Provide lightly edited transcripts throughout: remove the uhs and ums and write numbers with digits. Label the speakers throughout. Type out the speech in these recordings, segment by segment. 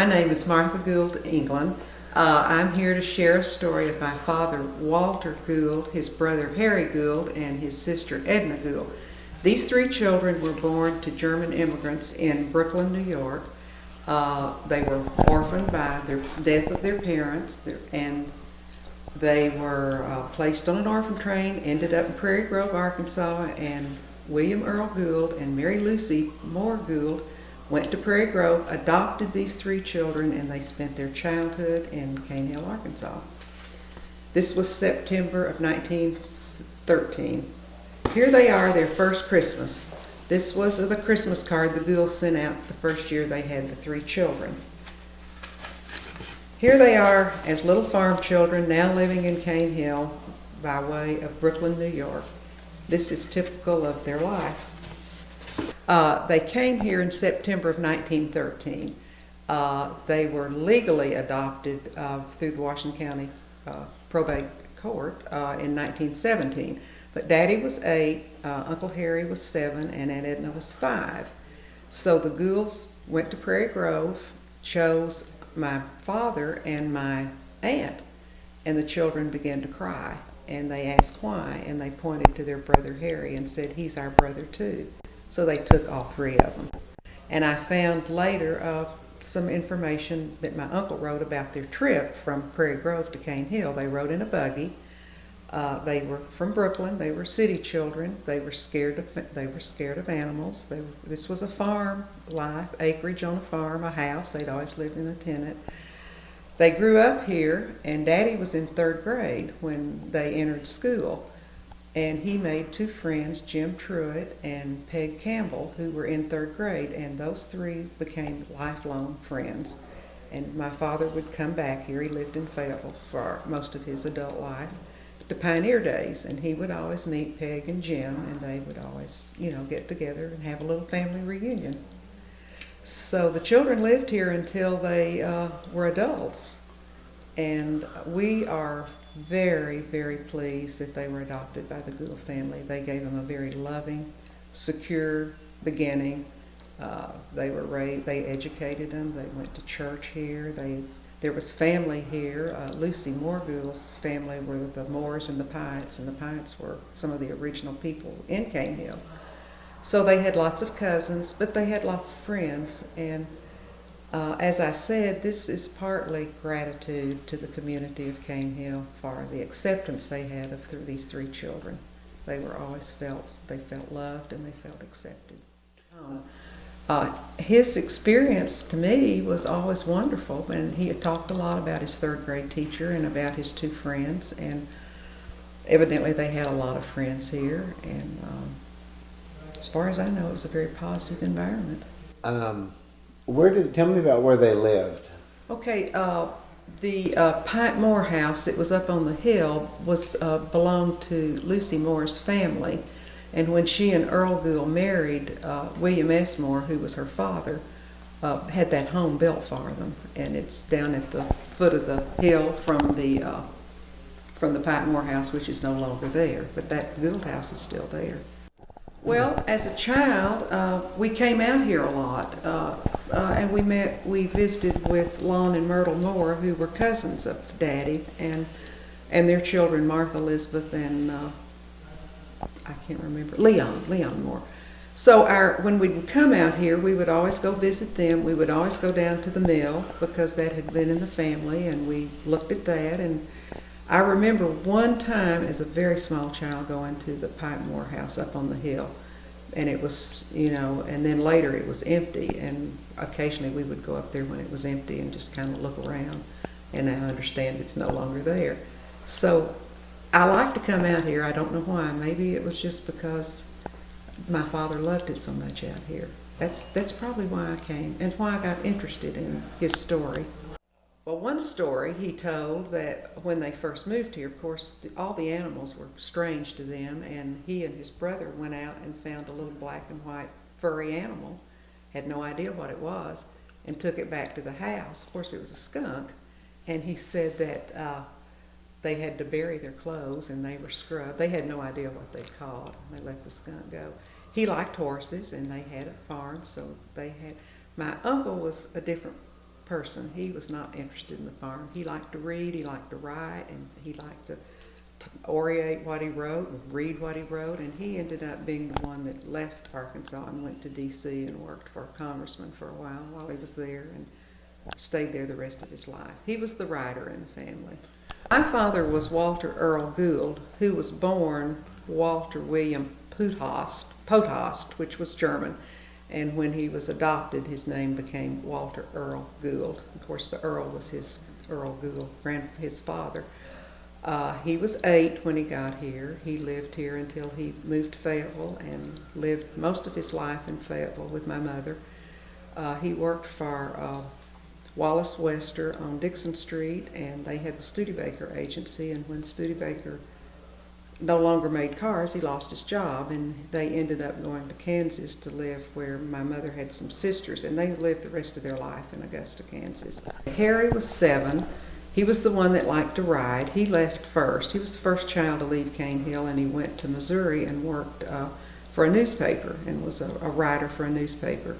Speaker 1: My name is Martha Gould England. I'm here to share a story of my father, Walter Gould, his brother Harry Gould, and his sister Edna Gould. These three children were born to German immigrants in Brooklyn, New York. They were orphaned by the death of their parents, and they were placed on an orphan train, ended up in Prairie Grove, Arkansas, and William Earl Gould and Mary Lucy Moore Gould went to Prairie Grove, adopted these three children, and they spent their childhood in Cane Hill, Arkansas. This was September of 1913. Here they are, their first Christmas. This was the Christmas card the Goulds sent out the first year they had the three children. Here they are as little farm children, now living in Cane Hill by way of Brooklyn, New York. This is typical of their life. They came here in September of 1913. They were legally adopted through the Washington County Probate Court in 1917. But Daddy was 8, Uncle Harry was 7, and Aunt Edna was 5. So the Goulds went to Prairie Grove, chose my father and my aunt, and the children began to cry. And they asked why, and they pointed to their brother Harry and said, "He's our brother too." So they took all three of them. And I found later some information that my uncle wrote about their trip from Prairie Grove to Cane Hill. They rode in a buggy. They were from Brooklyn. They were city children. They were scared of animals. This was a farm life, acreage on a farm, a house. They'd always lived in a tenant. They grew up here, and Daddy was in 3rd grade when they entered school. And he made 2 friends, Jim Truitt and Peg Campbell, who were in 3rd grade, and those 3 became lifelong friends. And my father would come back here. He lived in Fayetteville for most of his adult life, to Pioneer Days, and he would always meet Peg and Jim, and they would always, get together and have a little family reunion. So the children lived here until they were adults, and we are very, very pleased that they were adopted by the Gould family. They gave them a very loving, secure beginning. They were raised, they educated them, they went to church here, there was family here. Lucy Moore Gould's family were the Moores and the Pietts were some of the original people in Cane Hill. So they had lots of cousins, but they had lots of friends, and as I said, this is partly gratitude to the community of Cane Hill for the acceptance they had of these 3 children. They felt loved and they felt accepted. His experience to me was always wonderful, and he had talked a lot about his 3rd grade teacher and about his 2 friends, and evidently they had a lot of friends here, and as far as I know, it was a very positive environment.
Speaker 2: Tell me about where they lived.
Speaker 1: Okay, the Pike Moore house that was up on the hill belonged to Lucy Moore's family, and when she and Earl Gould married, William S. Moore, who was her father, had that home built for them, and it's down at the foot of the hill from the Pike Moore house, which is no longer there, but that Gould house is still there. Well, as a child, we came out here a lot, and we visited with Lon and Myrtle Moore, who were cousins of Daddy, and their children, Martha, Elizabeth, and I can't remember, Leon Moore. So when we would come out here, we would always go visit them. We would always go down to the mill because that had been in the family, and we looked at that. And I remember one time as a very small child going to the Pike Moore house up on the hill, and it was, and then later it was empty, and occasionally we would go up there when it was empty and just kind of look around, and I understand it's no longer there. So I like to come out here. I don't know why. Maybe it was just because my father loved it so much out here. That's probably why I came and why I got interested in his story. Well, one story he told that when they first moved here, of course, all the animals were strange to them, and he and his brother went out and found a little black and white furry animal, had no idea what it was, and took it back to the house. Of course, it was a skunk, and he said that they had to bury their clothes and they were scrubbed. They had no idea what they'd caught. They let the skunk go. He liked horses, and they had a farm, so they had. My uncle was a different person. He was not interested in the farm. He liked to read, he liked to write, and he liked to orate what he wrote and read what he wrote, and he ended up being the one that left Arkansas and went to D.C. and worked for a congressman for a while he was there, and stayed there the rest of his life. He was the writer in the family. My father was Walter Earl Gould, who was born Walter William Pothost, which was German, and when he was adopted, his name became Walter Earl Gould. Of course, the Earl was Earl Gould, his father. He was 8 when he got here. He lived here until he moved to Fayetteville and lived most of his life in Fayetteville with my mother. He worked for Wallace Wester on Dixon Street, and they had the Studebaker agency, and when Studebaker no longer made cars, he lost his job, and they ended up going to Kansas to live where my mother had some sisters, and they lived the rest of their life in Augusta, Kansas. Harry was 7. He was the one that liked to ride. He left first. He was the first child to leave Cane Hill, and he went to Missouri and worked for a newspaper and was a writer for a newspaper.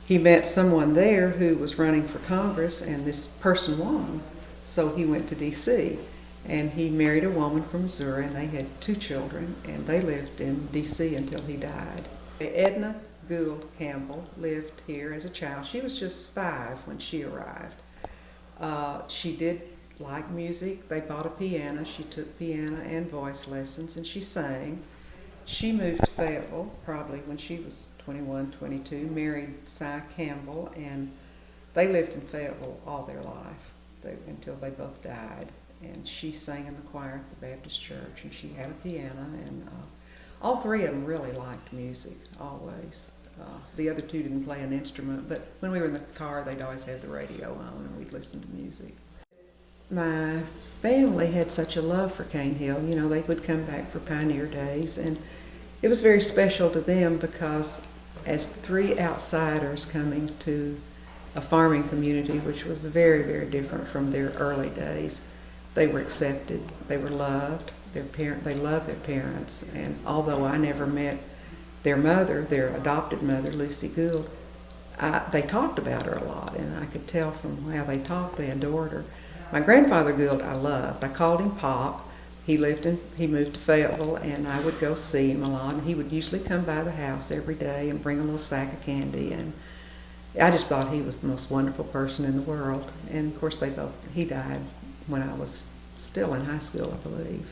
Speaker 1: He met someone there who was running for Congress, and this person won, so he went to D.C., and he married a woman from Missouri, and they had 2 children, and they lived in D.C. until he died. Edna Gould Campbell lived here as a child. She was just 5 when she arrived. She did like music. They bought a piano. She took piano and voice lessons, and she sang. She moved to Fayetteville probably when she was 21, 22, married Cy Campbell, and they lived in Fayetteville all their life until they both died. And she sang in the choir at the Baptist church, and she had a piano, and all 3 of them really liked music, always. The other 2 didn't play an instrument, but when we were in the car, they'd always have the radio on, and we'd listen to music. My family had such a love for Cane Hill. You know, they would come back for Pioneer Days, and it was very special to them because as 3 outsiders coming to a farming community, which was very, very different from their early days, they were accepted, they were loved, they loved their parents, and although I never met their mother, their adopted mother, Lucy Gould, they talked about her a lot, and I could tell from how they talked, they adored her. My grandfather Gould I loved. I called him Pop. He moved to Fayetteville, and I would go see him a lot, and he would usually come by the house every day and bring a little sack of candy, and I just thought he was the most wonderful person in the world. And of course he died when I was still in high school, I believe.